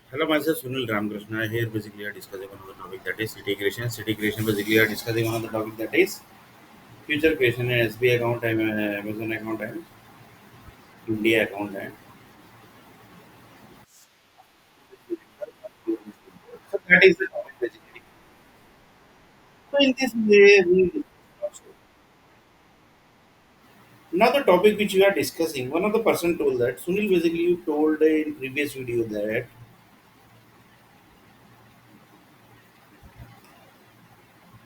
Hello, myself Sunil Ramakrishna. Here, basically, we are discussing one of the topic that is city creation. City creation, basically, we are discussing one of the topic that is future creation in SBI account and Amazon account and India account. And so that is the topic, basically. So, in this way, we now the topic which we are discussing, one of the person told that Sunil, basically, you told in previous video that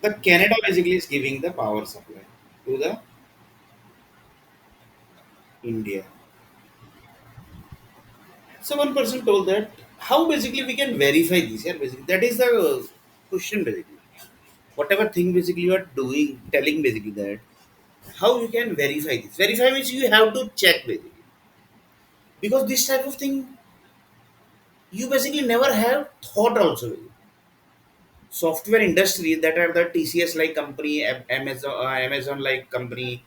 the Canada basically is giving the power supply to the India. So one person told that how basically we can verify this. Yeah, basically that is the question basically. Whatever thing basically you are doing, telling basically that how you can verify this. Verify means you have to check basically because this type of thing you basically never have thought also. Software industry that are the TCS like company, Amazon like company,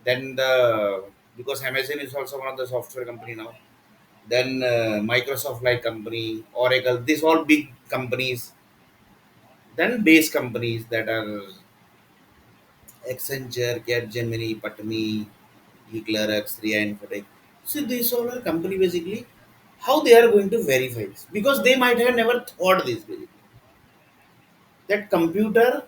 then the because Amazon is also one of the software company now. Then Microsoft like company, Oracle, these all big companies. Then base companies that are Accenture, Capgemini, Patmi, eClearX, Ria Infotech. So these all are company basically how they are going to verify this because they might have never thought this basically that computer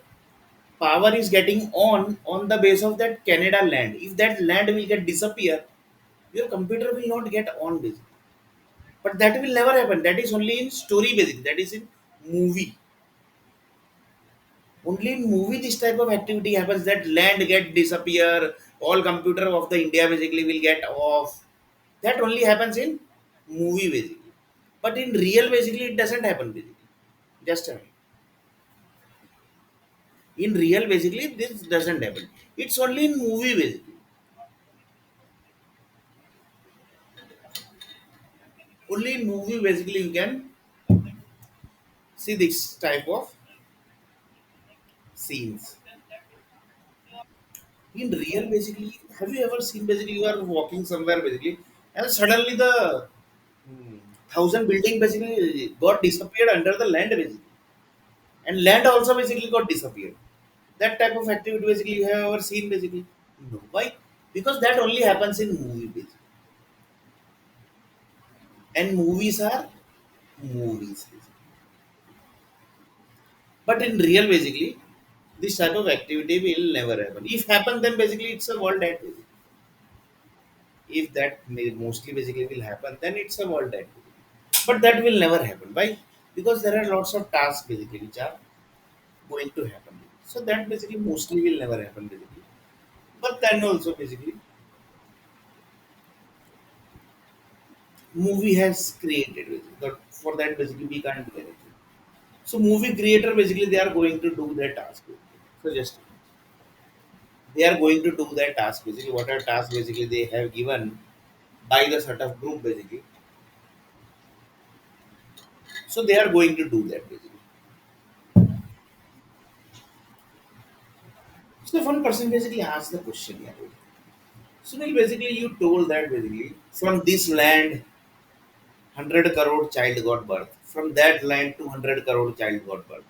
power is getting on the base of that Canada land. If that land will get disappear, your computer will not get on basically. But that will never happen. That is only in story basically. That is in movie. Only in movie this type of activity happens that land get disappear, all computer of the India basically will get off. That only happens in movie basically. But in real basically it doesn't happen basically. Just a minute. In real basically this doesn't happen. It's only in movie basically. Only in movie basically you can see this type of scenes. In real basically, have you ever seen basically you are walking somewhere basically and suddenly the thousand building basically got disappeared under the land basically and land also basically got disappeared. That type of activity basically you have ever seen basically? No. Why? Because that only happens in movie basically. And movies are movies basically. But in real basically, this type of activity will never happen. If happen then basically it's a world end. Basically. If that mostly basically will happen, then it's a world end. But that will never happen. Why? Because there are lots of tasks basically which are going to happen. So that basically mostly will never happen basically. But then also basically movie has created basically. But for that basically we can't do anything. So movie creator basically they are going to do their task. Basically. So just they are going to do their task basically. Whatever task basically they have given by the sort of group basically. So they are going to do that basically. So one person basically asked the question here. So basically you told that basically from this land 100 crore child got birth. From that land 200 crore child got birth.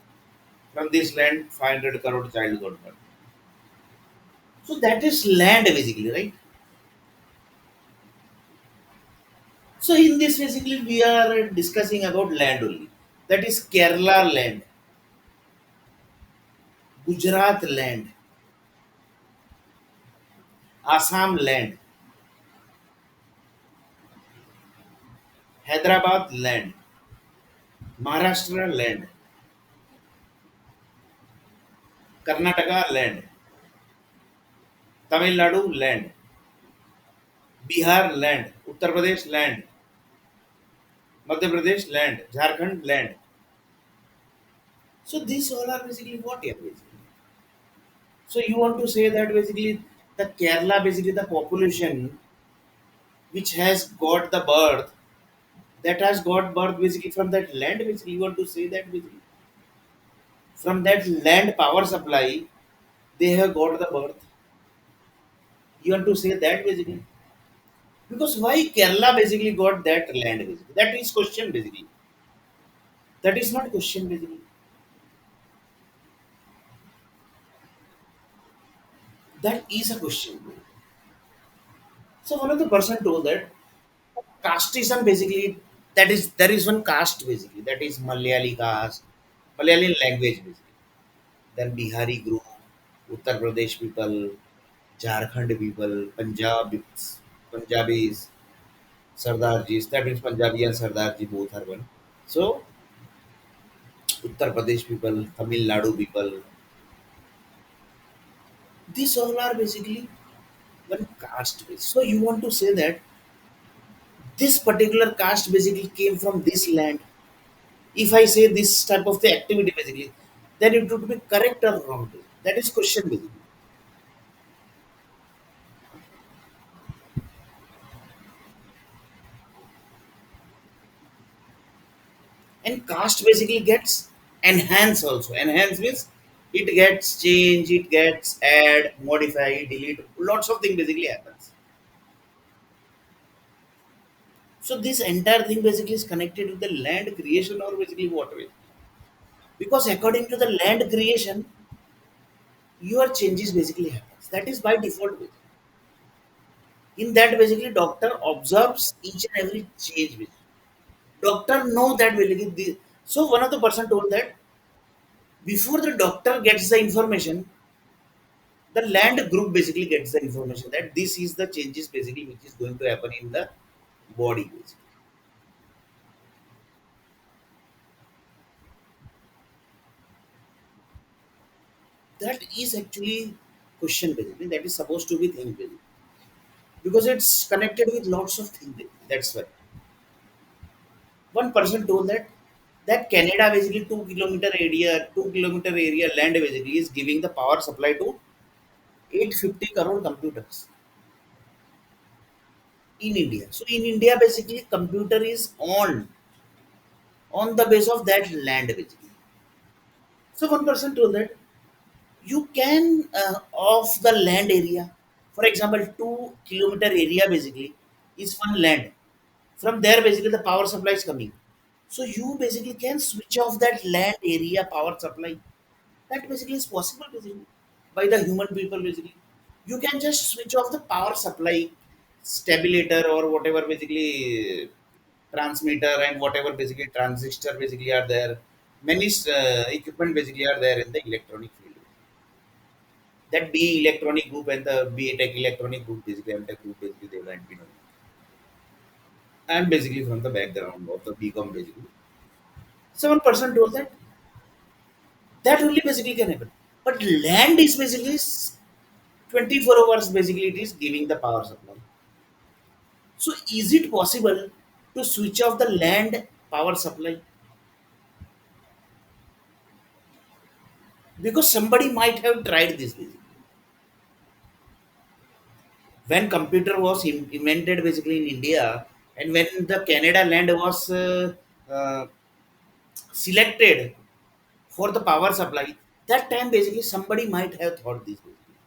From this land 500 crore child got birth. So that is land basically, right? So in this basically we are discussing about land only. That is Kerala land, Gujarat land, Assam land, Hyderabad land, Maharashtra land, Karnataka land, Tamil Nadu land, Bihar land, Uttar Pradesh land, Madhya Pradesh land, Jharkhand land. So these all are basically what here basically. So you want to say that basically the Kerala basically the population which has got the birth that has got birth basically from that land basically you want to say that basically from that land power supply they have got the birth. You want to say that basically because why Kerala basically got that land basically that is question basically That is not question basically. That is a question. So one of the person told that casteism basically, that is there is one caste basically, that is Malayali caste, Malayali language basically. Then Bihari group, Uttar Pradesh people, Jharkhand people, Punjabis, Sardarjis. That means Punjabi and Sardarji both are one. So Uttar Pradesh people, Tamil Nadu people, these all are basically one caste base. So you want to say that this particular caste basically came from this land. If I say this type of the activity basically, then it would be correct or wrong. That is question basically. And caste basically gets enhance also. Enhance means it gets change, it gets add, modify, delete. Lots of things basically happens. So this entire thing basically is connected with the land creation or basically what way. Because according to the land creation, your changes basically happens. That is by default. In that basically doctor observes each and every change. Doctor know that basically so one of the person told that before the doctor gets the information, the land group basically gets the information that this is the changes basically which is going to happen in the body basically. That is actually question basically, that is supposed to be thing basically, because it's connected with lots of things basically. That's why one person told that Canada basically 2 kilometer area land basically is giving the power supply to 850 crore computers in India. So in India basically computer is on the base of that land basically. So one person told that you can of the land area, for example 2 kilometer area basically is one land. From there basically the power supply is coming. So you basically can switch off that land area power supply. That basically is possible basically by the human people basically. You can just switch off the power supply, stabilizer or whatever basically transmitter and whatever basically transistor basically are there. Many equipment basically are there in the electronic field. That B electronic group and the B tech electronic group basically and tech group basically they went you know. I'm basically from the background of the BCom basically. So one person told that that only basically can happen. But land is basically 24 hours basically it is giving the power supply. So is it possible to switch off the land power supply? Because somebody might have tried this basically. When computer was invented basically in India and when the Canada land was uh, selected for the power supply, that time basically somebody might have thought this basically.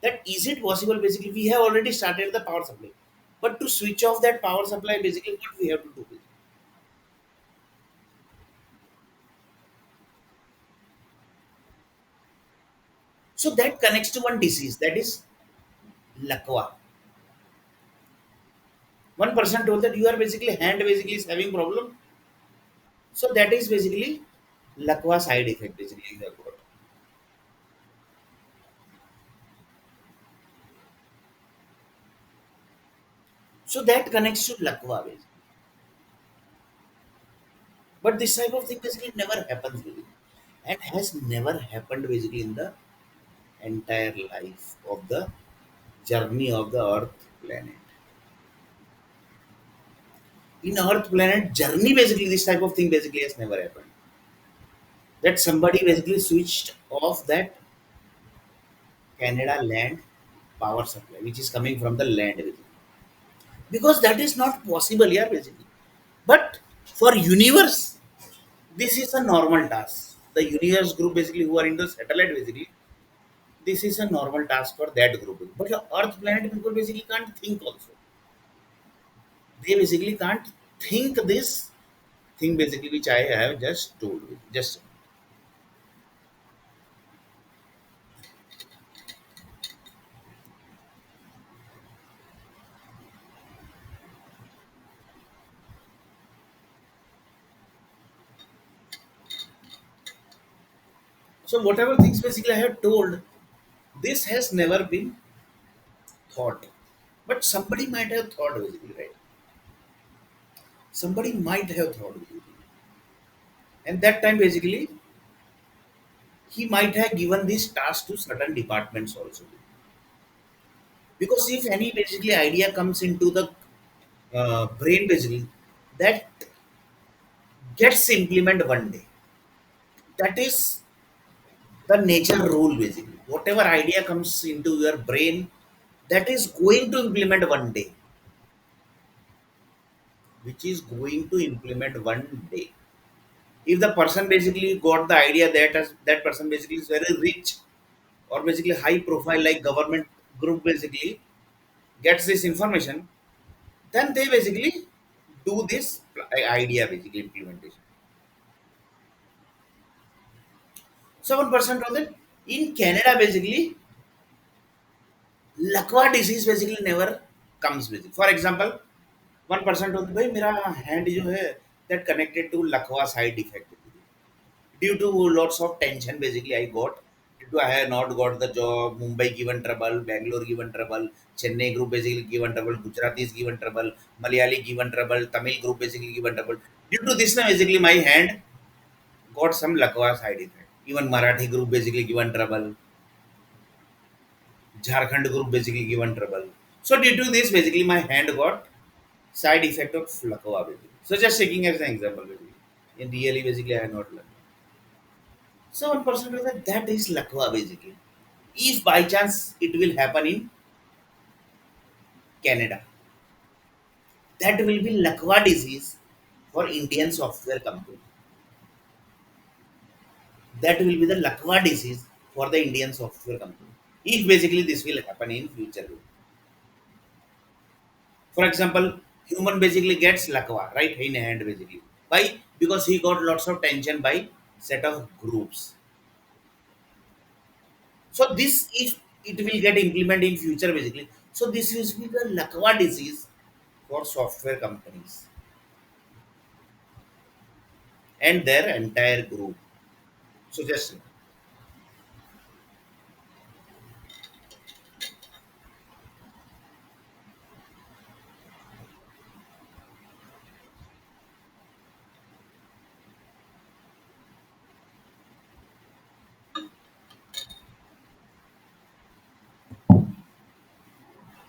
That is it possible basically we have already started the power supply. But to switch off that power supply basically what we have to do basically? So that connects to one disease that is lakwa. One person told that you are basically hand basically is having problem. So that is basically lakwa side effect basically you have got. So that connects to lakwa basically. But this type of thing basically never happens basically. And has never happened basically in the entire life of the journey of the earth planet. In earth planet journey basically this type of thing basically has never happened. That somebody basically switched off that Canada land power supply which is coming from the land basically. Because that is not possible here basically. But for universe, this is a normal task. The universe group basically who are into satellite basically, this is a normal task for that group. But the Earth planet people basically can't think also. They basically can't think this thing basically which I have just told you. Just so whatever things basically I have told, this has never been thought, but somebody might have thought basically, right? Somebody might have thought basically, and that time basically he might have given this task to certain departments also, because if any basically idea comes into the brain basically, that gets implemented one day. That is the nature rule basically. Whatever idea comes into your brain, that is going to implement one day, which is going to implement one day. If the person basically got the idea that that person basically is very rich or basically high profile like government group basically gets this information, then they basically do this idea basically implementation. So one person told that in Canada basically Lakwa disease basically never comes basically. For example, one person told भाई मेरा hand जो है that connected to Lakwa side effect due to lots of tension basically I got due to I have not got the job. Mumbai given trouble, Bangalore given trouble, Chennai group basically given trouble, Gujaratis given trouble, Malayali given trouble, Tamil group basically given trouble. Due to this now basically my hand got some Lakwa side effect. Even Marathi group basically given trouble, Jharkhand group basically given trouble. So due to this basically my hand got side effect of Lakwa basically. So just taking as an example basically. In really basically I have not learned. So one person was like that is Lakwa basically. If by chance it will happen in Canada, that will be Lakwa disease for Indian software company. That will be the Lakwa disease for the Indian software company. If basically this will happen in future. For example, human basically gets Lakwa right in hand basically. Why? Because he got lots of tension by set of groups. So this if it will get implemented in future basically. So this will be the Lakwa disease for software companies and their entire group. So just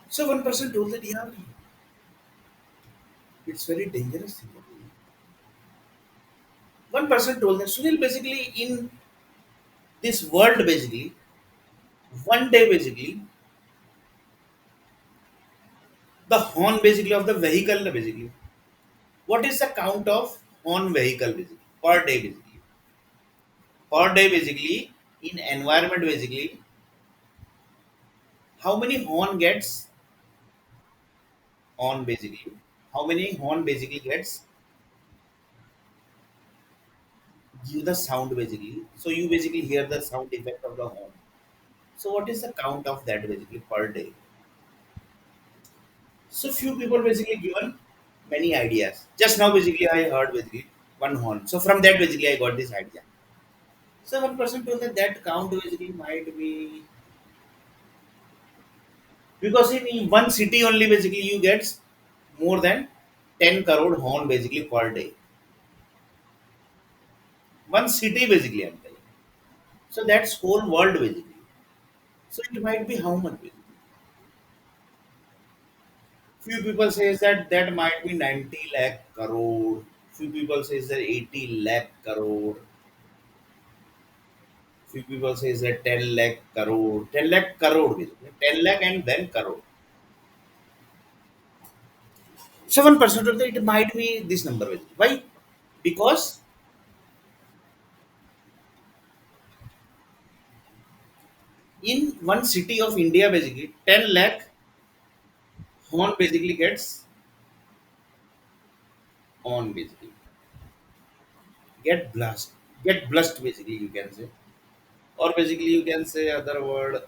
so one person told that yeah, it's very dangerous thing. One person told that Sunil basically in this world basically one day basically the horn basically of the vehicle basically. What is the count of horn vehicle basically per day basically? Per day basically in environment basically how many horn gets on basically? How many horn basically gets give the sound basically? So you basically hear the sound effect of the horn. So what is the count of that basically per day? So few people basically given many ideas. Just now basically I heard basically one horn. So from that basically I got this idea. So one person told that that count basically might be because in one city only basically you get more than 10 crore horn basically per day. One city basically I'm telling. So that's whole world basically. So it might be how much basically. Few people says that that might be 90 lakh crore. Few people says that 80 lakh crore. Few people says that 10 lakh crore. 10 lakh crore basically. 10 lakh and then crore. 7% of it might be this number basically. Why? Because in one city of India basically 10 lakh horn basically gets on basically. get blast, get blessed basically you can say, or basically you can say other word,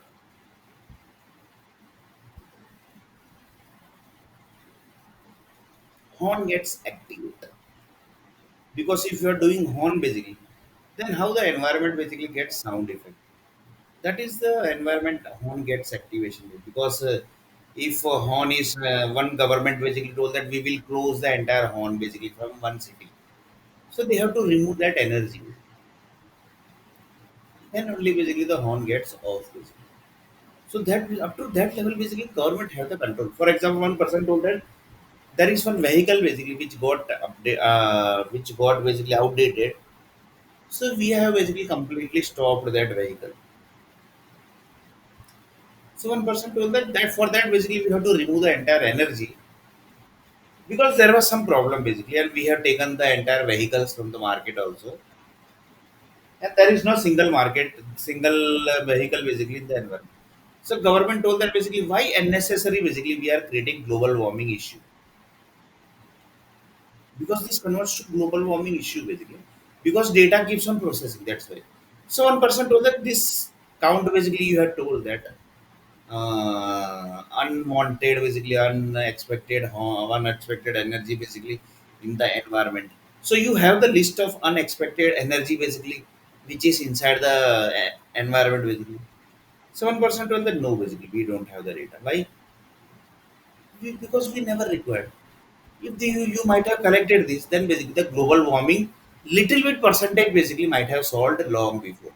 horn gets activated. Because if you are doing horn basically, then how the environment basically gets sound effect. That is the environment horn gets activation because if a horn is one government basically told that we will close the entire horn basically from one city, so they have to remove that energy. Then only basically the horn gets off basically. So that up to that level basically government have the control. For example, one person told that there is one vehicle basically which got basically outdated. So we have basically completely stopped that vehicle. So one person told that for that basically we have to remove the entire energy because there was some problem basically, and we have taken the entire vehicles from the market also, and there is no single vehicle basically in the environment. So government told that basically why unnecessary basically we are creating global warming issue, because this converts to global warming issue basically, because data keeps on processing, that's why. So one person told that this count basically you have told that unwanted basically unexpected energy basically in the environment. So you have the list of unexpected energy basically which is inside the environment basically. So one person told that no basically we don't have the data. Why? Because we never required. If you might have collected this, then basically the global warming little bit percentage basically might have solved long before.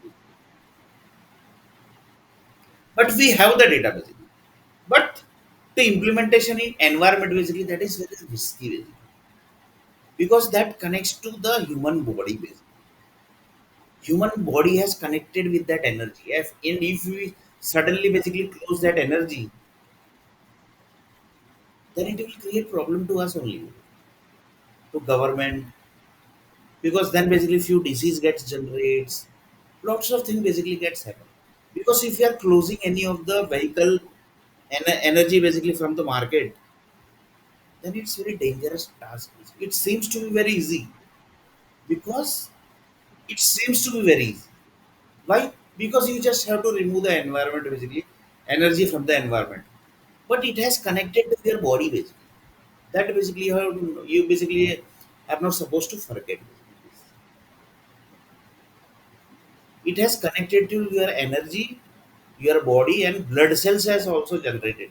But we have the data basically. But the implementation in environment basically that is very risky basically, because that connects to the human body basically. Human body has connected with that energy. If we suddenly basically close that energy, then it will create problem to us only, to government, because then basically few disease gets generates, lots of things basically gets happen. Because if you are closing any of the vehicle energy basically from the market, then it's very dangerous task. It seems to be very easy because it seems to be very easy. Why? Because you just have to remove the environment basically, energy from the environment. But it has connected to your body basically. That basically you basically are not supposed to forget. It has connected to your energy, your body, and blood cells has also generated.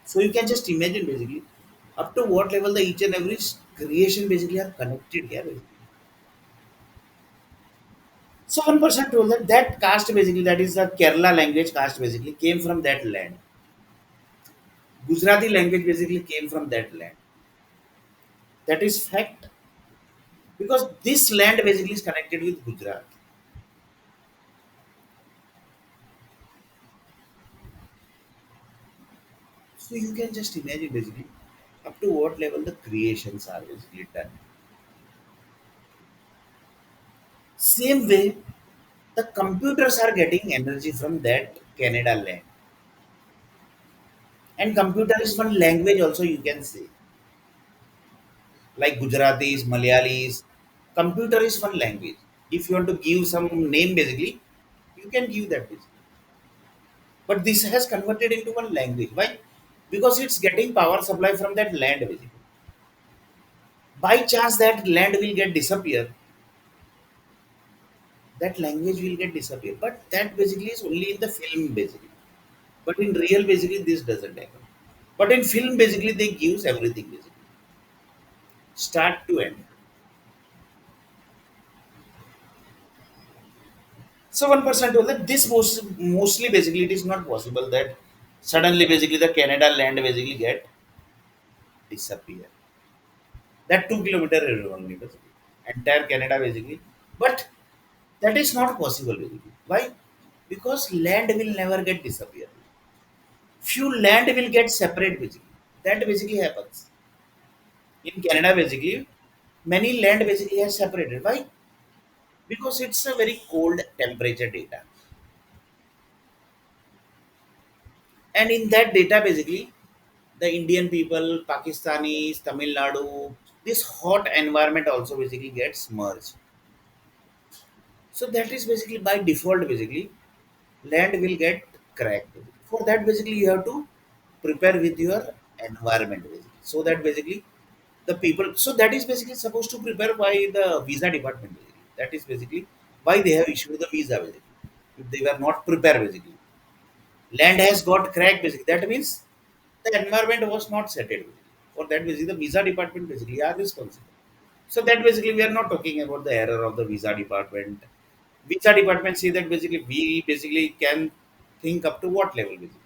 So you can just imagine basically up to what level the each and every creation basically are connected here. So one person told that that caste basically, that is the Kerala language caste basically, came from that land. Gujarati language basically came from that land. That is fact, because this land basically is connected with Gujarat. So you can just imagine basically up to what level the creations are basically done. Same way, the computers are getting energy from that Canada land. And computer is one language also you can say, like Gujaratis, Malayalis. Computer is one language. If you want to give some name basically, you can give that basically. But this has converted into one language. Why? Because it's getting power supply from that land basically. By chance that land will get disappear, that language will get disappear. But that basically is only in the film basically. But in real basically this doesn't happen. But in film basically they gives everything basically. Start to end. So one person told that this mostly basically it is not possible that suddenly basically the Canada land basically get disappear. That 2 kilometer area only basically. Entire Canada basically. But that is not possible basically. Why? Because land will never get disappear. Few land will get separate basically. That basically happens. In Canada basically, many land basically has separated. Why? Because it's a very cold temperature data. And in that data basically The Indian people, Pakistanis, Tamil Nadu, this hot environment also basically gets merged. So that is basically by default basically land will get cracked. For that basically you have to prepare with your environment basically. So that basically the people, so that is basically supposed to prepare by the visa department basically. That is basically why they have issued the visa basically. If they were not prepared basically. Land has got cracked basically. That means the environment was not settled. For that basically the visa department basically are responsible. So that basically we are not talking about the error of the visa department. Visa department say that basically we basically can think up to what level basically.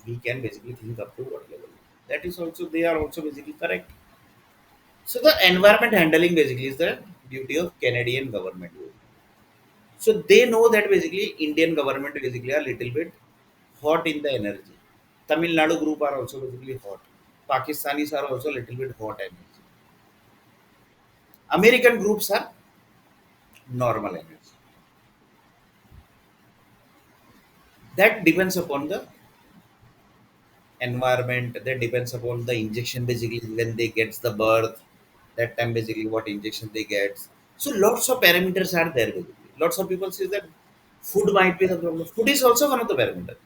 We can basically think up to what level. That is also they are also basically correct. So the environment handling basically is the duty of Canadian government. So they know that basically Indian government basically are little bit hot in the energy. Tamil Nadu group are also basically hot. Pakistanis are also little bit hot energy. American groups are normal energy. That depends upon the environment. That depends upon the injection basically when they gets the birth. That time basically what injection they get. So lots of parameters are there basically. Lots of people say that food might be the problem. Food is also one of the parameters.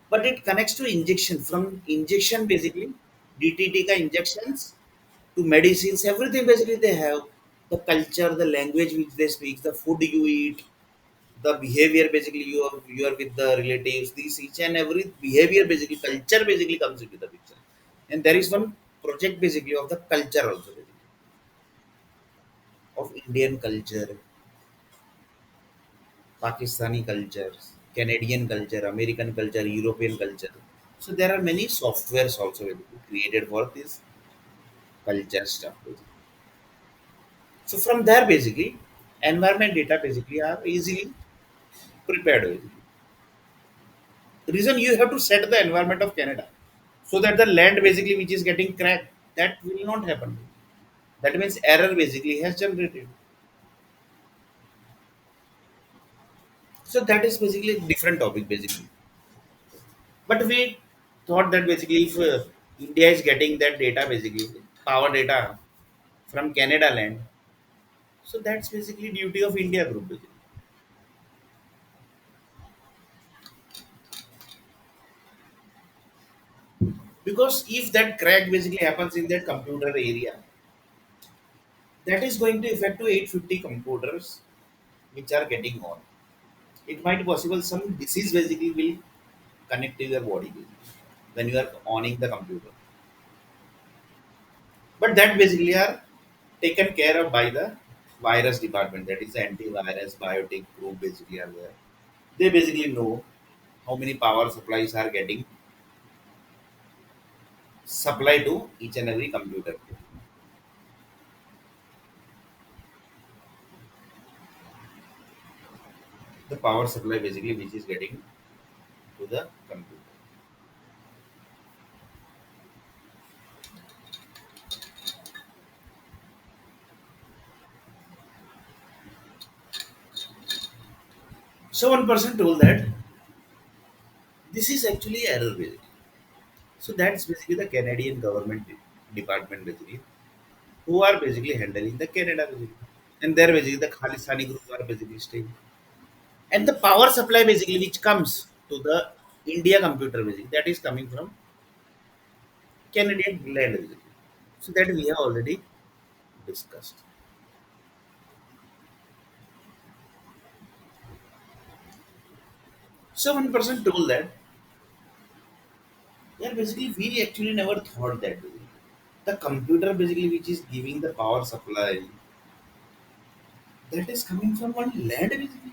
But it connects to injection. From injection basically, DTT ka injections to medicines, everything basically they have. The culture, the language which they speak, the food you eat, the behavior basically you are with the relatives, these each and every behavior basically culture basically comes into the picture. And there is one project basically of the culture also basically, of Indian culture, Pakistani cultures, Canadian culture, American culture, European culture. So there are many softwares also created for this culture stuff. So from there basically, environment data basically are easily prepared. Basically. The reason you have to set the environment of Canada so that the land basically which is getting cracked, that will not happen. That means error basically has generated. So that is basically a different topic basically. But we thought that basically if India is getting that data basically power data from Canada land, so that's basically duty of India group basically. Because if that crack basically happens in that computer area, that is going to affect to 850 computers which are getting on. It might possible some disease basically will connect to your body basically, when you are owning the computer. But that basically are taken care of by the virus department. That is the antivirus biotic group basically are there. They basically know how many power supplies are getting supplied to each and every computer. The power supply basically which is getting to the computer. So one person told that this is actually error basically. So that's basically the Canadian government department basically who are basically handling the Canada basically. And there basically the Khalistani group are basically staying. And the power supply basically which comes to the India computer basically that is coming from Canadian land basically. So that we have already discussed. So one person told that yeah basically we actually never thought that basically. The computer basically which is giving the power supply that is coming from one land basically.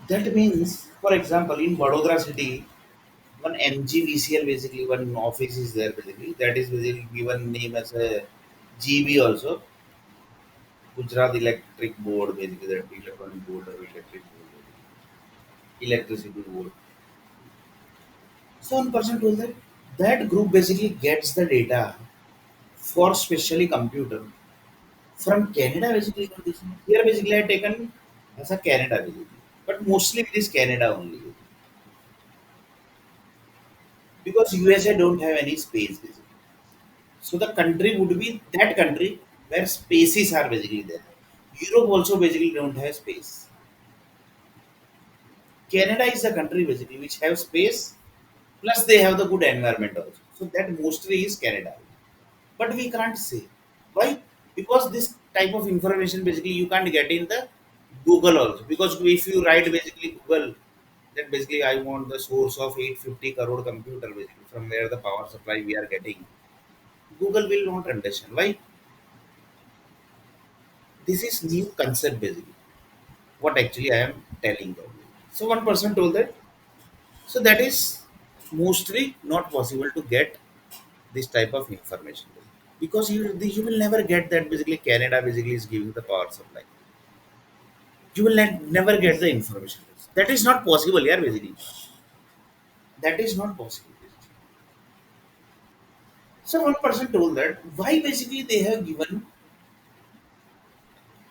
That means, for example, in Vadodara city, one MGVCL basically one office is there basically. That is basically given name as a GB also, Gujarat Electric Board basically that electronic board or electric board, electricity board. So one person told that that group basically gets the data for specially computer from Canada basically. Here basically I taken as a Canada basically. But mostly it is Canada only, because USA don't have any space basically. So the country would be that country where spaces are basically there. Europe also basically don't have space. Canada is the country basically which have space, plus they have the good environment also. So that mostly is Canada. But we can't say. Why? Because this type of information basically you can't get in the Google also. Because if you write basically Google, that basically I want the source of 850 crore computer basically from where the power supply we are getting. Google will not understand. Why? This is new concept basically. What actually I am telling them. So one person told that. So that is mostly not possible to get this type of information because you will never get that basically Canada basically is giving the power supply. You will never get the information. That is not possible, yeah, basically. That is not possible. So one person told that why basically they have given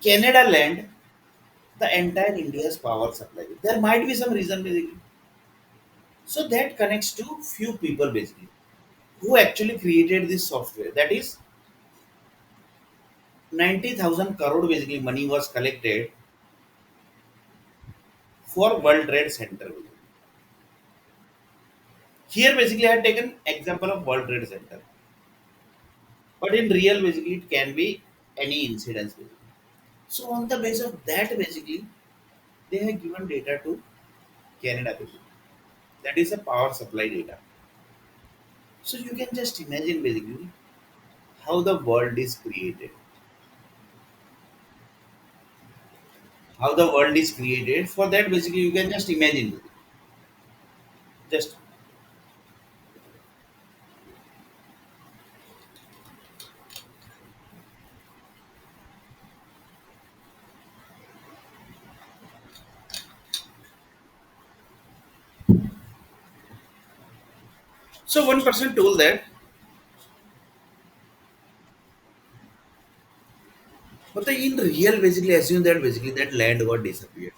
Canada land the entire India's power supply. There might be some reason basically. So that connects to few people basically who actually created this software. That is 90,000 crore basically money was collected for World Trade Center. Here basically I had taken example of World Trade Center. But in real basically it can be any incidents basically. So on the basis of that basically they have given data to Canada basically. That is a power supply data. So you can just imagine basically how the world is created. How the world is created. For that basically you can just imagine. Just so one person told that, but in real basically assume that basically that land got disappeared.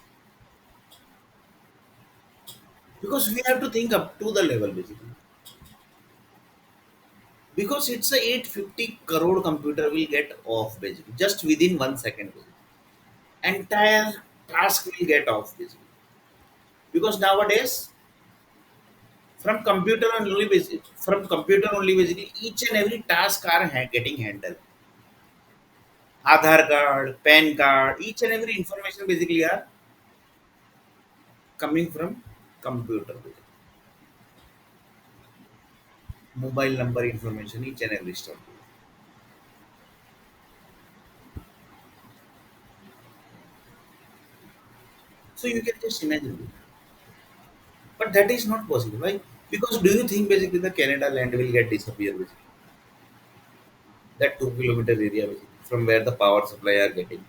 Because we have to think up to the level basically. Because it's a 850 crore computer will get off basically just within 1 second basically. Entire task will get off basically. Because nowadays from computer only basically each and every task are getting handled. Aadhaar card, pan card, each and every information basically are coming from computer basically. Mobile number information, each and every stuff. So you can just imagine. But that is not possible. Why? Because do you think basically the Canada land will get disappear basically? That 2 kilometer area basically, from where the power supply are getting.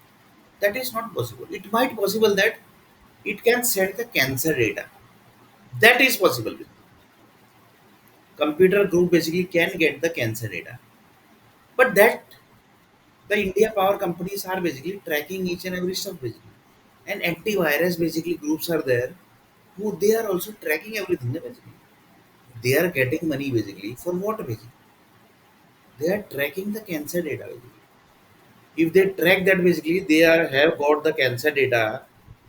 That is not possible. It might possible that it can send the cancer data. That is possible. Computer group basically can get the cancer data. But that the India power companies are basically tracking each and every stuff basically. And antivirus basically groups are there who they are also tracking everything basically. They are getting money basically for what basically? They are tracking the cancer data basically. If they track that basically they are have got the cancer data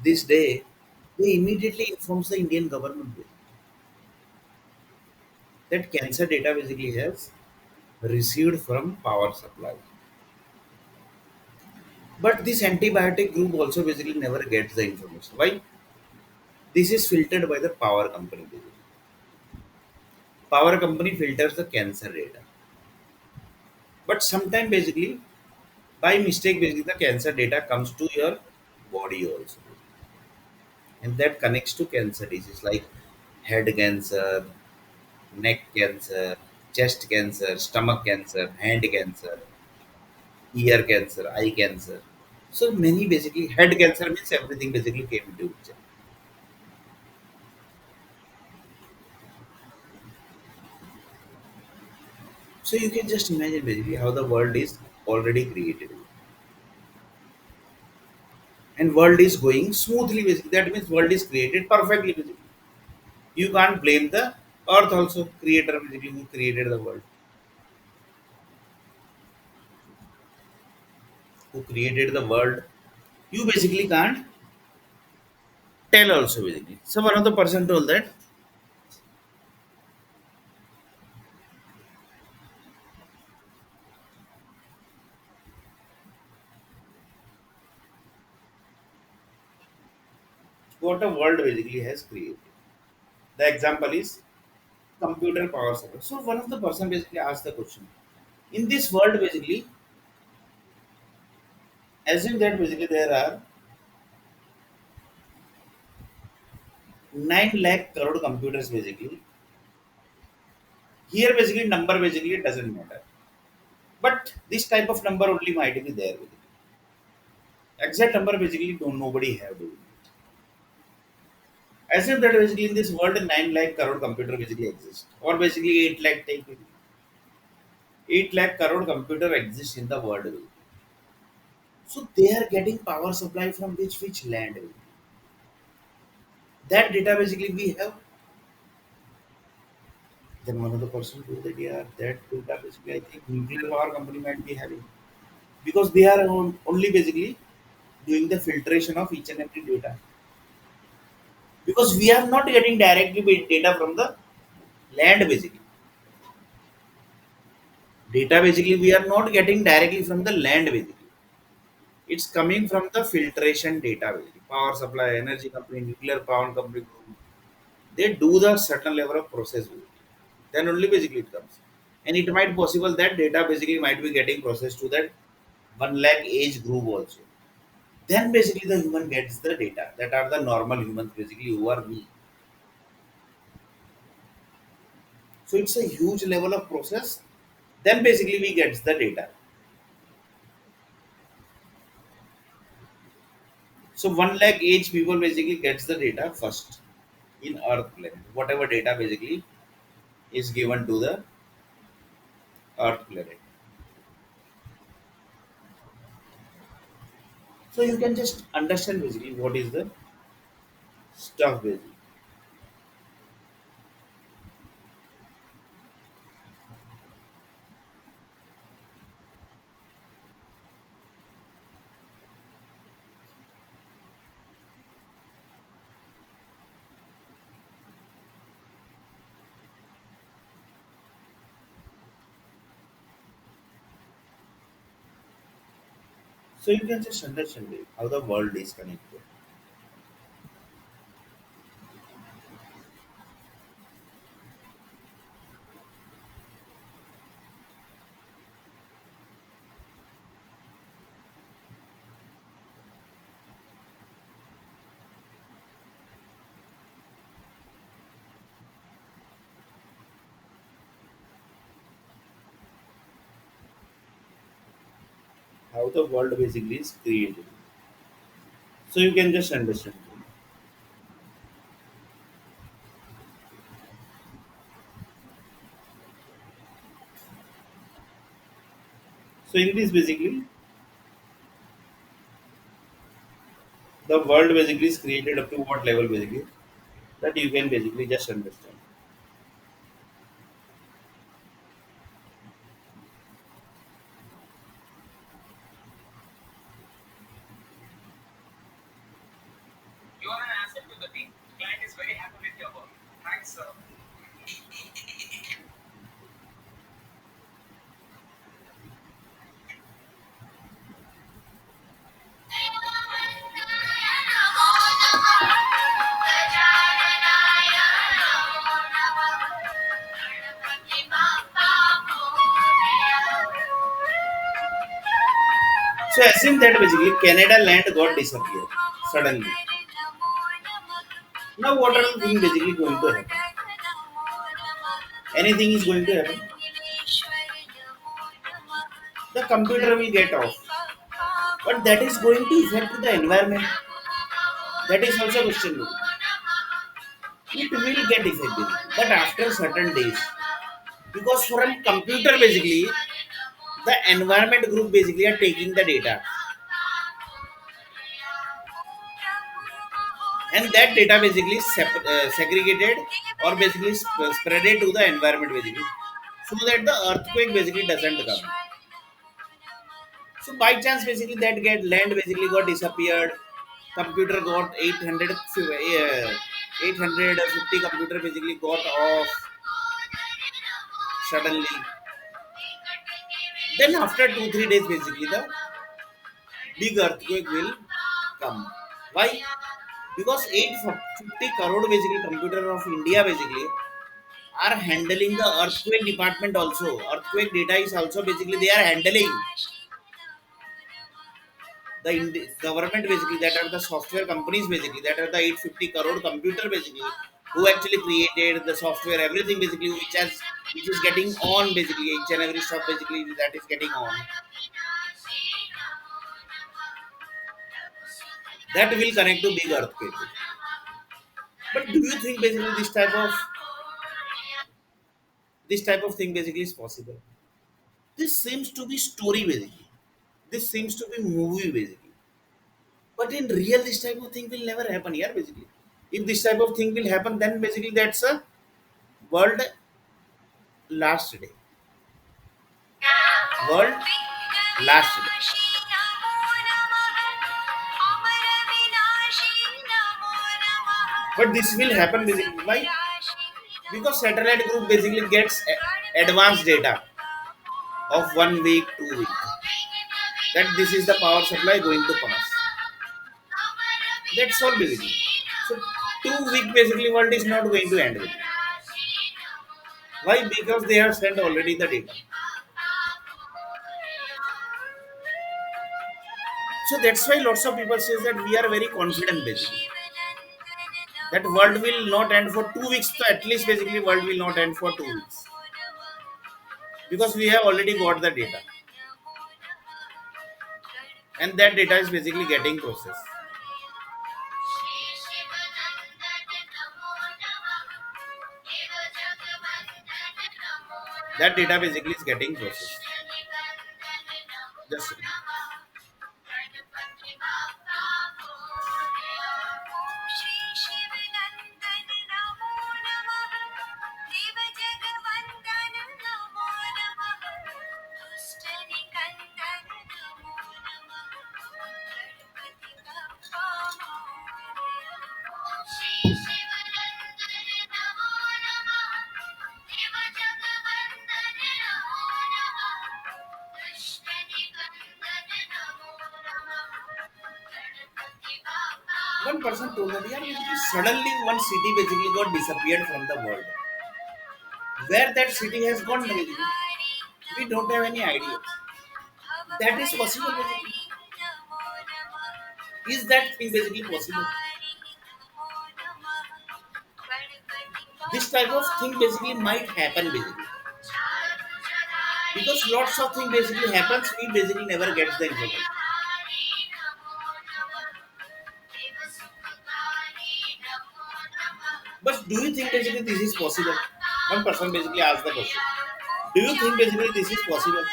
this day, they immediately informs the Indian government that cancer data basically has received from power supply. But this antibiotic group also basically never gets the information. Why? This is filtered by the power company basically. Power company filters the cancer data. But sometime basically by mistake basically the cancer data comes to your body also. And that connects to cancer disease like head cancer, neck cancer, chest cancer, stomach cancer, hand cancer, ear cancer, eye cancer. So many basically head cancer means everything basically came into picture. So you can just imagine basically how the world is already created. and world is going smoothly basically. That means world is created perfectly basically. You can't blame the earth also, creator basically who created the world, who created the world. You basically can't tell also basically. So one of the person told that what a world basically has created. The example is computer power supply. So one of the person basically asked the question. In this world basically, assume that basically there are 9 lakh crore computers basically. Here basically number basically doesn't matter. But this type of number only might be there basically. Exact number basically don't nobody have basically. Assume that basically in this world 9 lakh crore computer basically exist. Or basically 8 lakh take it. 8 lakh crore computer exists in the world. So they are getting power supply from which land. That data basically we have. Then one of the person told that yeah, that data basically I think nuclear power company might be having, because they are only basically doing the filtration of each and every data, because we are not getting directly data from the land basically. Data basically we are not getting directly from the land basically. It's coming from the filtration data basically. Power supply, energy company, nuclear power company, they do the certain level of process basically. Then only basically it comes. And it might possible that data basically might be getting processed to that 1 lakh age group also. Then basically the human gets the data that are the normal humans basically who are we. So it's a huge level of process. Then basically we gets the data. So 1 lakh age people basically gets the data first in Earth planet. Whatever data basically is given to the Earth planet. So you can just understand basically what is the stuff basically. So you can just understand it, how the world is connected. How the world basically is created. So you can just understand. So in this basically the world basically is created up to what level basically, that you can basically just understand. So assume that basically Canada land got disappeared suddenly. Now what are things basically going to happen? Anything is going to happen. The computer will get off. But that is going to affect the environment. That is also a question. It will get affected. But after certain days. Because from computer basically, the environment group basically are taking the data. and that data basically segregated or basically spread it to the environment basically, so that the earthquake basically doesn't come. So by chance basically that get land basically got disappeared, computer got 850 computer basically got off suddenly. Then after 2 3 days basically the big earthquake will come. Why? Because 850 crore basically computer of India basically are handling the earthquake department also. Earthquake data is also basically they are handling the government basically, that are the software companies basically, that are the 850 crore computer basically who actually created the software, everything basically which is getting on basically, each and every stuff basically that is getting on, that will connect to big earthquake. But do you think basically this type of thing basically is possible? This seems to be story basically. This seems to be movie basically. But in real, this type of thing will never happen here basically. If this type of thing will happen, then basically that's a world last day. World last day. But this will happen basically. Why? Because satellite group basically gets advanced data of 1 week, 2 week. That this is the power supply going to pass. That's all basically. So 2 week basically world is not going to end with. Why? Because they have sent already the data. So that's why lots of people says that we are very confident basically. That world will not end for 2 weeks. So at least basically world will not end for 2 weeks. Because we have already got the data. And that data is basically getting processed. That data basically is getting processed. Just one person told that yeah, basically suddenly one city basically got disappeared from the world. Where that city has gone basically, we don't have any idea. That is possible basically. Is that thing basically possible? This type of thing basically might happen basically. Because lots of things basically happens, we basically never get the information. But do you think basically this is possible? One person basically asked the question. Do you think basically this is possible?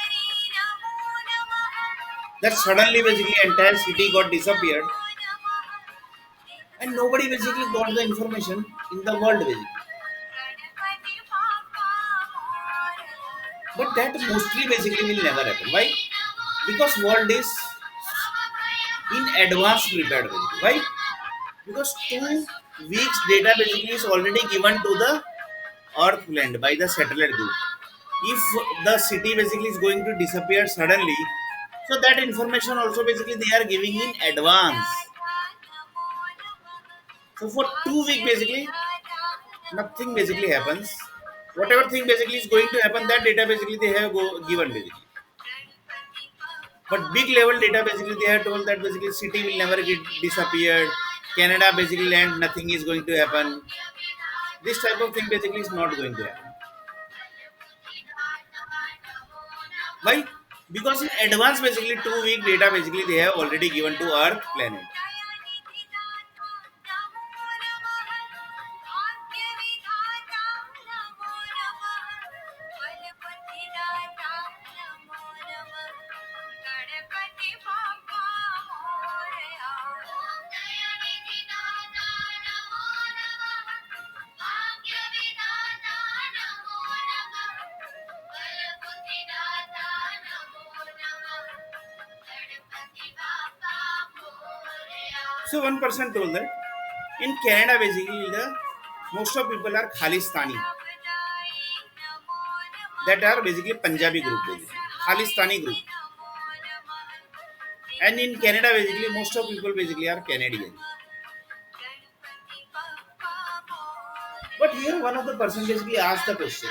That suddenly basically entire city got disappeared and nobody basically got the information in the world basically. But that mostly basically will never happen. Why? Because world is in advance prepared basically. Why? Because 2 weeks data basically is already given to the earth land by the satellite group. If the city basically is going to disappear suddenly, so that information also basically they are giving in advance. So for 2 week basically nothing basically happens. Whatever thing basically is going to happen, that data basically they have given basically. But big level data basically they have told that basically city will never get disappeared. Canada basically land nothing is going to happen. This type of thing basically is not going to happen. Why? Because in advance basically 2 week data basically they have already given to Earth planet. So one person told that in Canada, basically, the most of people are Khalistani, that are basically Punjabi group, basically Khalistani group, and in Canada, basically, most of people basically are Canadian. But here, one of the person basically asked the question: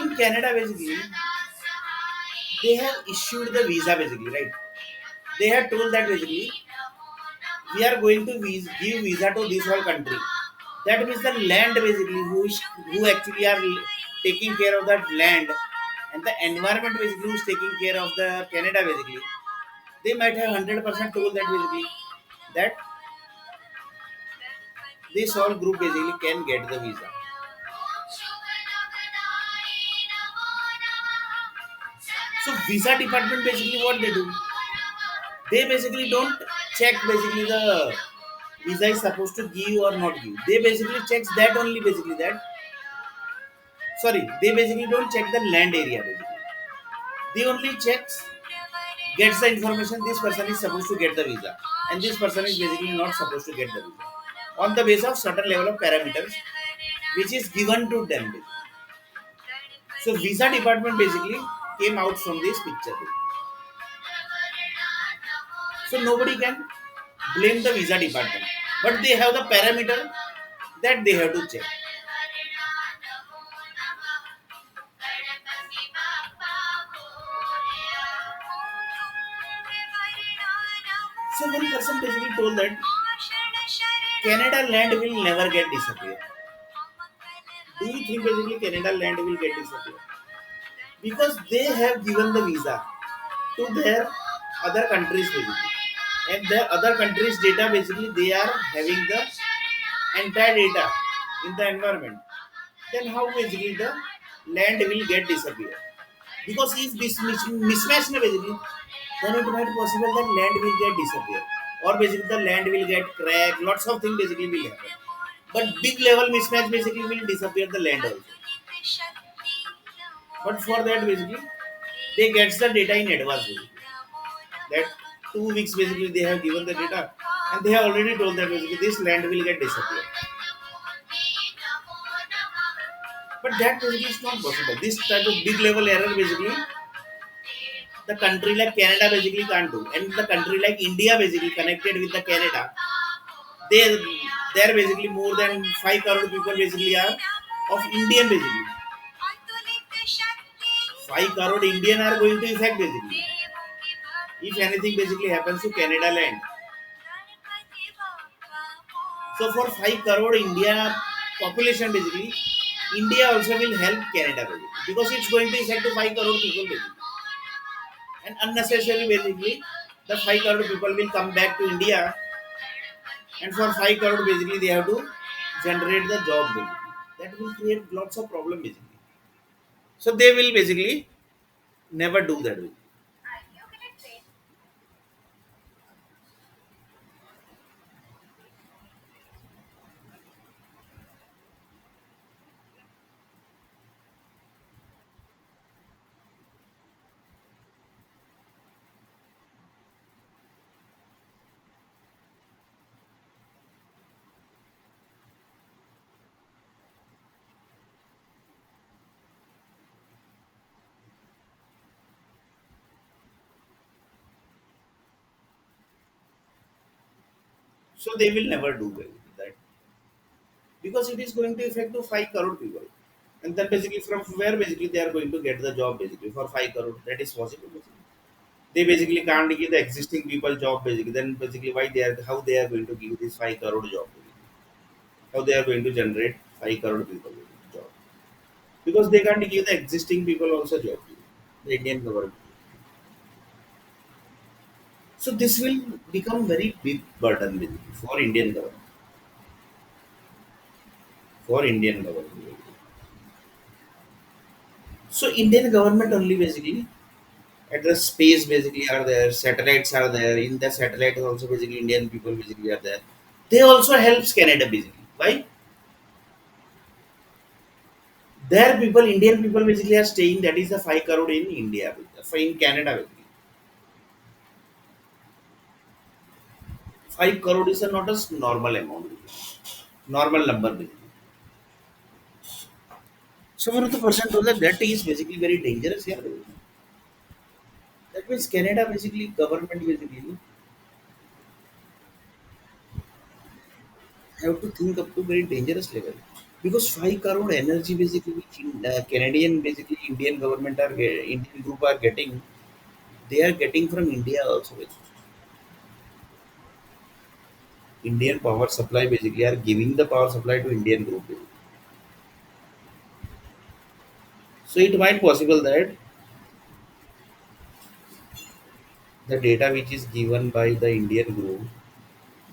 in Canada, basically, they have issued the visa, basically, right? They have told that basically we are going to give visa to this whole country. That means the land basically who actually are taking care of that land, and the environment basically who's taking care of the Canada basically, they might have 100% told that basically that this whole group basically can get the visa. So visa department basically what they do, they basically don't check basically the visa is supposed to give or not give. They basically checks that only basically that, sorry, they basically don't check the land area basically. They only checks, gets the information this person is supposed to get the visa and this person is basically not supposed to get the visa on the basis of certain level of parameters which is given to them basically. So visa department basically came out from this picture. So nobody can blame the visa department, but they have the parameter that they have to check. So one person basically told that Canada land will never get disappear. Do you think basically Canada land will get disappear? Because they have given the visa to their other countries basically. And the other countries data basically they are having the entire data in the environment. Then how basically the land will get disappear? Because if this mismatch na basically, then it might possible that land will get disappear. Or basically the land will get cracked, lots of things basically will happen. But big level mismatch basically will disappear the land also. But for that basically they get the data in advance basically. That 2 weeks basically they have given the data and they have already told that basically this land will get disappear. But that basically is not possible. This type of big level error basically the country like Canada basically can't do. And the country like India basically connected with the Canada, they there basically more than 5 crore people basically are of Indian basically. 5 crore Indian are going to affect basically. If anything basically happens to Canada land. So for 5 crore India population basically, India also will help Canada basically. Because it's going to affect to 5 crore people basically. And unnecessarily basically the 5 crore people will come back to India, and for 5 crore basically they have to generate the job basically. That will create lots of problem basically. So they will basically never do that basically. So they will never do basically that, because it is going to affect to 5 crore people. And then basically from where basically they are going to get the job basically for 5 crore, that is possible basically. They basically can't give the existing people job basically. Then basically why they are, how they are going to give this 5 crore job basically? How they are going to generate 5 crore people job? Because they can't give the existing people also job. The Indian government. So this will become very big burden basically for Indian government. For Indian government. So Indian government only basically at the space basically are there, satellites are there. In the satellite also basically Indian people basically are there. They also helps Canada basically. Why? There people, Indian people basically are staying. That is the 5 crore in India, in Canada basically. 5 crore is a not a normal amount, normal number basically. So one of the person told that is basically very dangerous here. That means Canada basically government basically have to think up to very dangerous level because 5 crore energy basically which Canadian basically Indian government are Indian group are getting, they are getting from India also. Indian power supply basically are giving the power supply to Indian group. So it might possible that the data which is given by the Indian group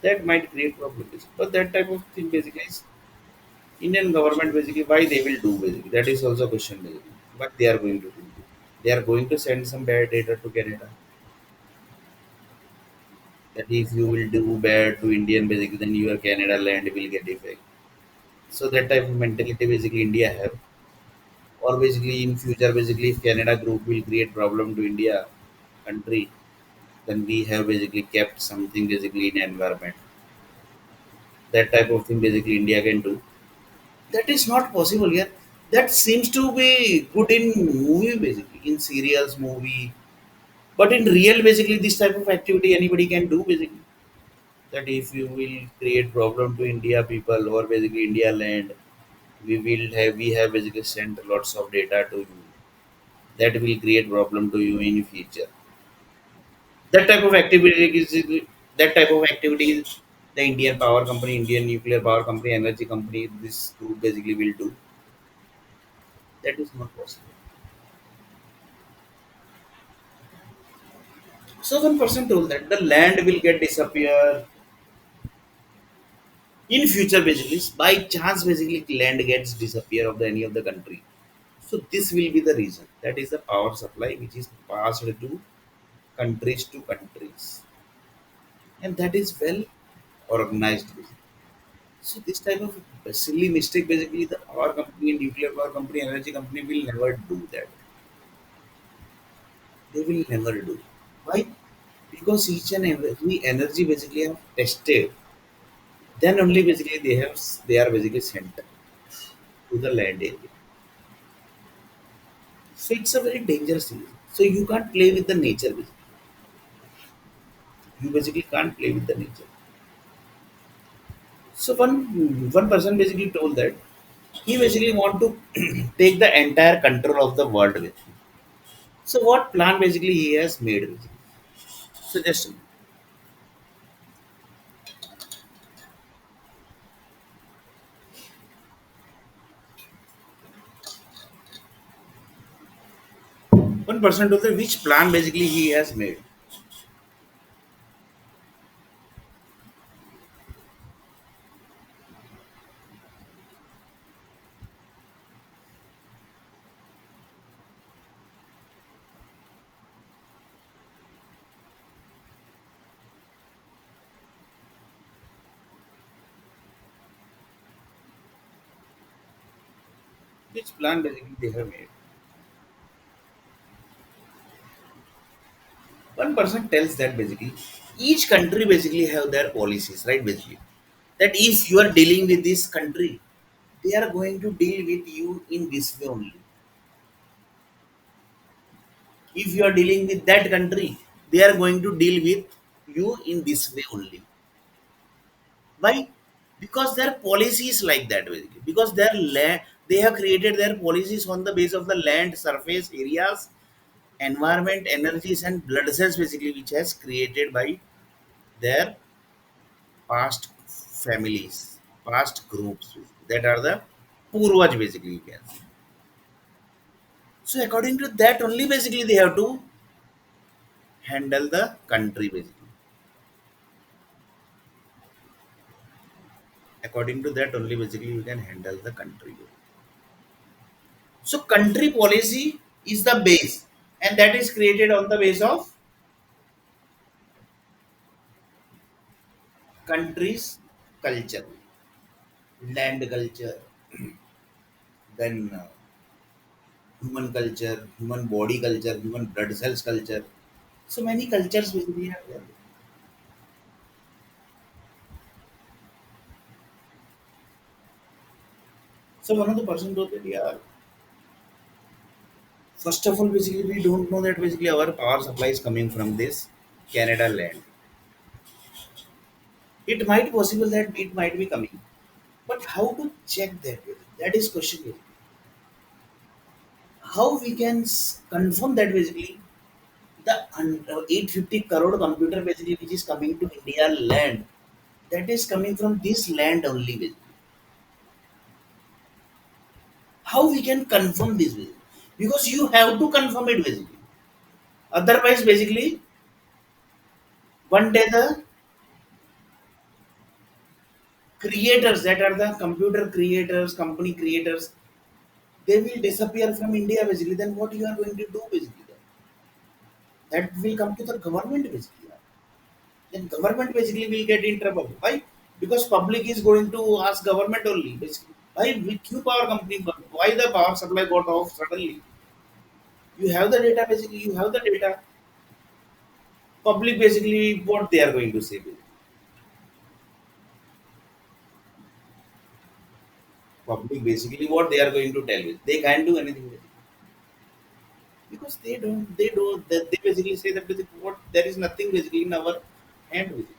that might create problems. But that type of thing basically is Indian government basically why they will do basically. That is also a question basically. What they are going to do. They are going to send some bad data to Canada. That if you will do bad to Indian basically then your Canada land will get effect. So that type of mentality basically India have. Or basically in future basically if Canada group will create problem to India country, then we have basically kept something basically in environment. That type of thing basically India can do. That is not possible here. That seems to be good in movie basically, in serials, movie. But in real basically this type of activity anybody can do basically. That if you will create problem to India people or basically India land, we have basically sent lots of data to you. That will create problem to you in future. That type of activity is that type of activity is the Indian power company, Indian nuclear power company, energy company, this group basically will do. That is not possible. So one person told that the land will get disappear in future basically by chance basically land gets disappear of the any of the country. So this will be the reason. That is the power supply which is passed to countries to countries. And that is well organized basically. So this type of silly mistake basically the power company, nuclear power company, energy company will never do that. They will never do. Why? Because each and every energy basically have tested. Then only basically they are basically sent to the land area. So it's a very dangerous thing. So you can't play with the nature. Basically. You basically can't play with the nature. So one person basically told that he basically want to take the entire control of the world with him. So what plan basically he has made? Basically? So just one person told that which plan basically he has made. Which plan basically they have made. One person tells that basically each country basically have their policies, right? Basically that if you are dealing with this country, they are going to deal with you in this way only. If you are dealing with that country, they are going to deal with you in this way only. Why? Because their policy is like that basically. Because their land, they have created their policies on the base of the land, surface areas, environment, energies, and blood cells basically, which has created by their past families, past groups that are the Purvaj basically. You can say. So according to that only basically they have to handle the country basically. According to that only basically you can handle the country. So country policy is the base, and that is created on the base of country's culture, land culture, then human culture, human body culture, human blood cells culture. So many cultures basically are there. So one of the person told that, yeah, first of all, basically we don't know that basically our power supply is coming from this Canada land. It might possible that it might be coming, but how to check that? That is question. Basically. How we can confirm that basically the 850 crore computer basically which is coming to India land, that is coming from this land only. Basically. How we can confirm this? Basically? Because you have to confirm it basically. Otherwise, basically, one day the creators that are the computer creators, company creators, they will disappear from India basically. Then what you are going to do basically? That will come to the government basically. Then government basically will get in trouble. Why? Because public is going to ask government only basically. Why with you power company? Why the power supply got off suddenly? You have the data basically. You have the data. Public basically what they are going to say. Basically. Public basically what they are going to tell you. They can't do anything. Basically. Because they basically say that basically what there is nothing basically in our hand basically.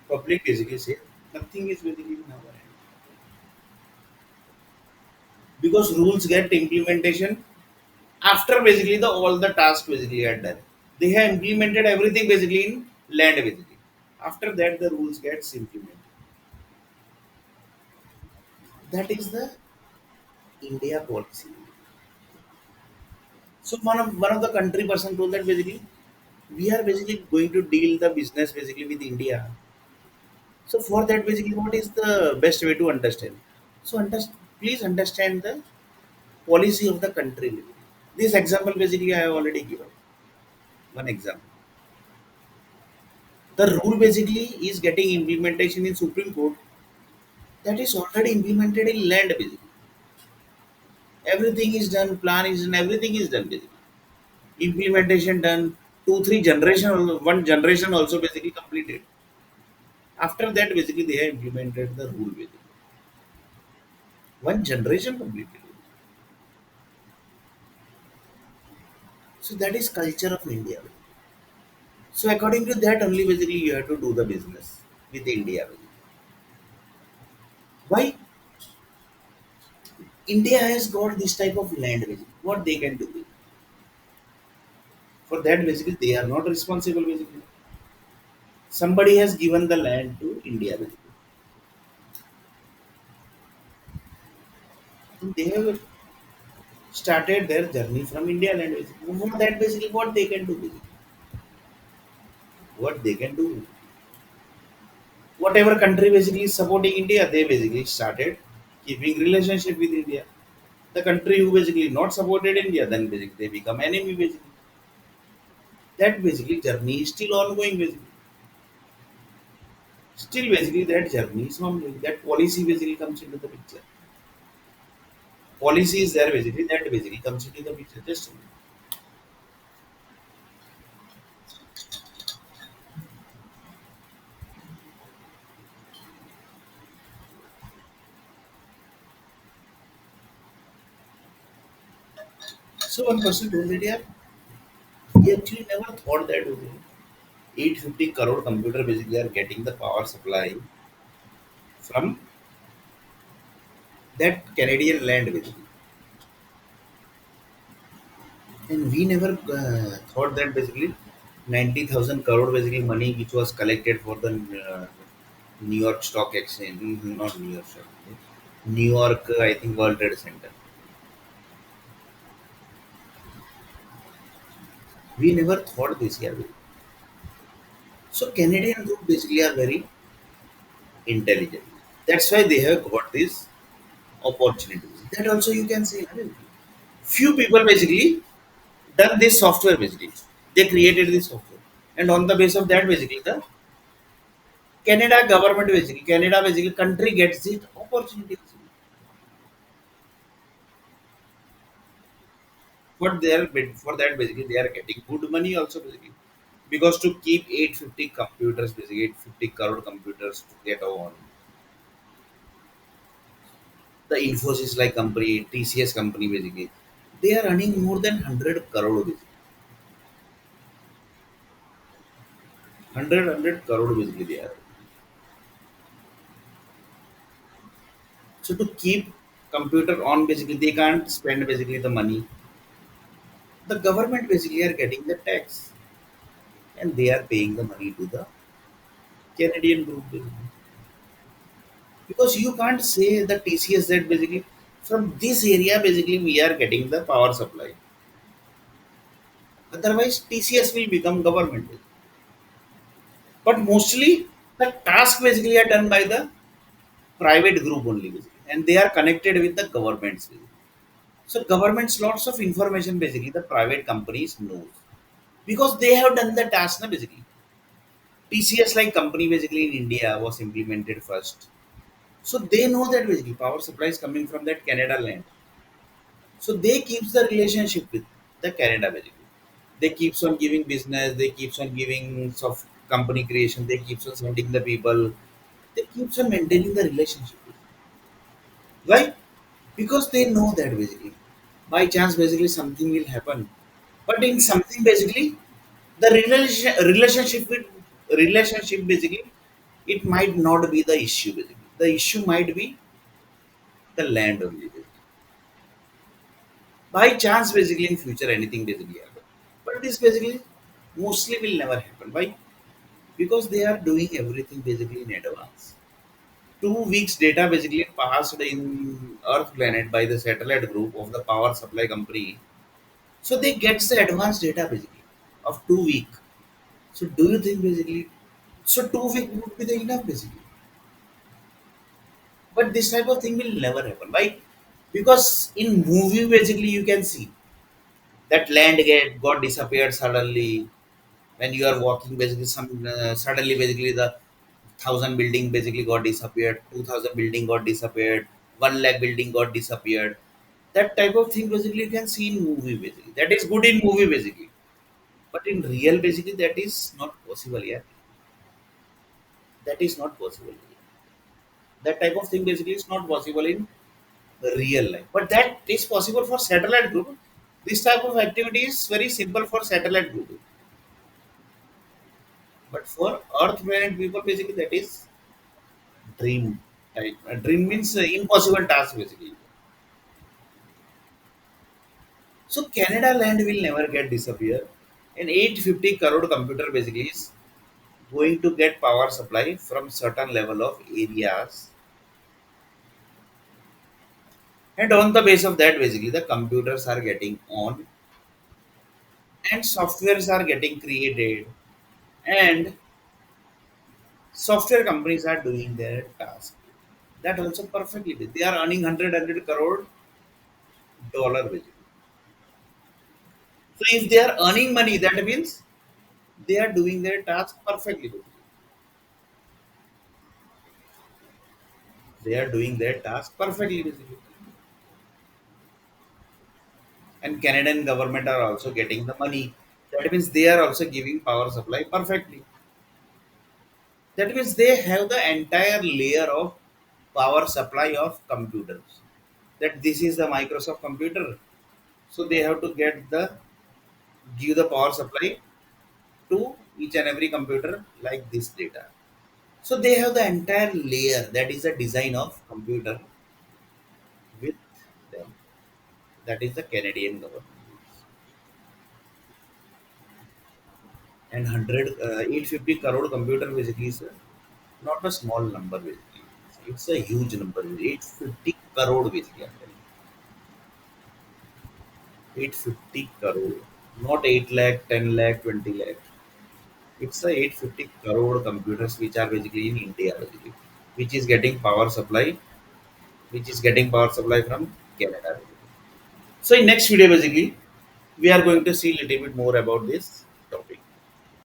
Public basically say nothing is basically in our hand. Because rules get implementation after basically the all the tasks basically are done. They have implemented everything basically in land basically. After that the rules gets implemented. That is the India policy. So one of the country person told that basically we are basically going to deal the business basically with India. So for that basically what is the best way to understand? So please understand the policy of the country. This example basically I have already given. One example. The rule basically is getting implementation in Supreme Court, that is already implemented in land basically. Everything is done, plan is done, everything is done basically. Implementation done, two, three generation, one generation also basically completed. After that, basically they have implemented the rule basically. One generation completed. So that is culture of India. So according to that, only basically you have to do the business with India. Why India has got this type of land? Basically, what they can do for that? Basically, they are not responsible. Basically, somebody has given the land to India. Basically, and they have started their journey from India land. Basically, for that, basically, what they can do? Basically, what they can do? Whatever country basically is supporting India, they basically started keeping relationship with India. The country who basically not supported India, then basically they become enemy basically. That basically journey is still ongoing basically. Still basically that journey is ongoing. That policy basically comes into the picture. Policy is there basically, that basically comes into the picture. Just so one person told that yeah, he actually never thought that 850 crore computer basically are getting the power supply from that Canadian land basically. And we never thought that basically 90,000 crore basically money which was collected for the New York Stock Exchange, not New York Stock Exchange, New York, I think World Trade Center. We never thought this year. So Canadian group basically are very intelligent. That's why they have got this opportunities. That also you can say. I mean, few people basically done this software basically. They created this software. And on the base of that basically the Canada government basically, Canada basically country gets it opportunities. For their for that basically they are getting good money also basically. because to keep 850 computers, basically 850 crore computers to get on, the Infosys like company, TCS company, basically, they are earning more than 100 crore, basically. 100 crore, basically, they are. So to keep computer on, basically, they can't spend basically the money. The government basically are getting the tax and they are paying the money to the Canadian group, basically. Because you can't say the TCS that basically from this area basically we are getting the power supply. Otherwise, TCS will become government. But mostly the task basically are done by the private group only, basically, and they are connected with the governments. Basically. So governments lots of information basically the private companies knows because they have done the task na basically. TCS like company basically in India was implemented first. So they know that basically power supply is coming from that Canada land. So they keeps the relationship with the Canada basically. They keeps on giving business, they keeps on giving soft company creation, they keeps on sending the people, they keeps on maintaining the relationship. Why? Because they know that basically. By chance basically something will happen. But in something basically the relationship basically it might not be the issue basically. The issue might be the land only. Basically. By chance basically in future anything basically happen. But this basically mostly will never happen. Why? Because they are doing everything basically in advance. 2 weeks data basically passed in Earth planet by the satellite group of the power supply company. So they get the advanced data basically of 2 week. So do you think basically so 2 week would be the enough basically? But this type of thing will never happen. Why? Because in movie basically you can see that land get got disappeared suddenly when you are walking basically some suddenly basically the 1,000 building basically got disappeared, 2,000 building got disappeared, 1 lakh building got disappeared. That type of thing basically you can see in movie basically. That is good in movie basically. But in real basically that is not possible, yeah. That is not possible. That type of thing basically is not possible in real life. But that is possible for satellite group. This type of activity is very simple for satellite group. But for Earth planet people basically that is dream type. Dream means impossible task basically. So Canada land will never get disappear. An 850 crore computer basically is going to get power supply from certain level of areas, and on the base of that basically the computers are getting on and softwares are getting created and software companies are doing their task. That also perfectly. They are earning 100 crore dollar basically. So if they are earning money, that means they are doing their task perfectly. They are doing their task perfectly basically. And Canadian government are also getting the money. That means they are also giving power supply perfectly. That means they have the entire layer of power supply of computers. That this is the Microsoft computer. So they have to get the give the power supply to each and every computer like this data. So they have the entire layer that is the design of computer with them. That is the Canadian government. And 850 crore computer basically is not a small number basically. It's a huge number. 850 crore basically. I'm telling you. 850 crore. Not 8 lakh, 10 lakh, 20 lakh. It's a 850 crore computers which are basically in India basically. Which is getting power supply. Which is getting power supply from Canada. So in next video basically we are going to see a little bit more about this.